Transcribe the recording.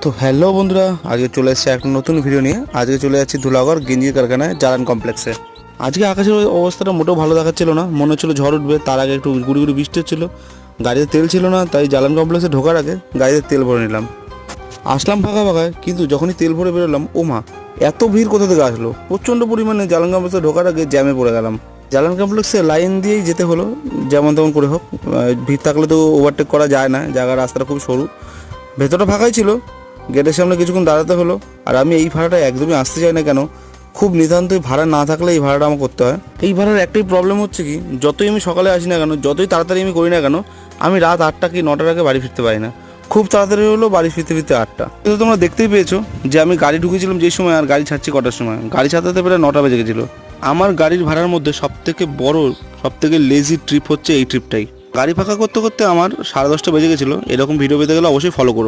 তো হ্যালো বন্ধুরা, আজকে চলে এসেছে একটা নতুন ভিডিও নিয়ে। আজকে চলে যাচ্ছি ধুলাগড় গেঞ্জির কারখানায় জালান কমপ্লেক্সে। আজকে আকাশের অবস্থাটা মোটেও ভালো দেখাচ্ছিল না, মনে হচ্ছিল ঝড় উঠবে। তার আগে একটু গুড়ি গুড়ি বৃষ্টি হচ্ছিল, গাড়িতে তেল ছিল না, তাই জালান কমপ্লেক্সে ঢোকার আগে গাড়িতে তেল ভরে নিলাম। আসলাম ফাঁকা ফাঁকায়, কিন্তু যখনই তেল ভরে বেরোলাম, ও মা, এত ভিড় কোথা থেকে আসলো! প্রচণ্ড পরিমাণে জালান কমপ্লেক্সে ঢোকার আগে জ্যামে পড়ে গেলাম। জালান কমপ্লেক্সে লাইন দিয়েই যেতে হলো, যেমন তেমন করে হোক। ভিড় থাকলে তো ওভারটেক করা যায় না, জায়গার রাস্তাটা খুব সরু। ভেতরটা ফাঁকাই ছিল, গেটের সামনে কিছুক্ষণ দাঁড়াতে হলো। আর আমি এই ভাড়াটা একদমই আসতে চাই না কেন, খুব নিতান্তই ভাড়া না থাকলে এই ভাড়াটা আমার করতে হয়। এই ভাড়ার একটাই প্রবলেম হচ্ছে কি, যতই আমি সকালে আসি না কেন, যতই তাড়াতাড়ি আমি করি না কেন, আমি রাত 8টা কি 9টার আগে বাড়ি ফিরতে পারি না। খুব তাড়াতাড়ি হলো বাড়ি ফিরতে ফিরতে 8টা। কিন্তু তোমরা দেখতেই পেয়েছো যে আমি গাড়ি ঢুকেছিলাম যেই সময়, আর গাড়ি ছাড়ছি কটার সময়। গাড়ি ছাড়তে প্রায় 9টা বেজে গেছিলো। আমার গাড়ির ভাড়ার মধ্যে সবথেকে বড়, সবথেকে লেজি ট্রিপ হচ্ছে এই ট্রিপটাই। গাড়ি ফাঁকা করতে করতে আমার 10:30 বেজে গেছিলো। এরকম ভিডিও পেতে গেলে অবশ্যই ফলো করো।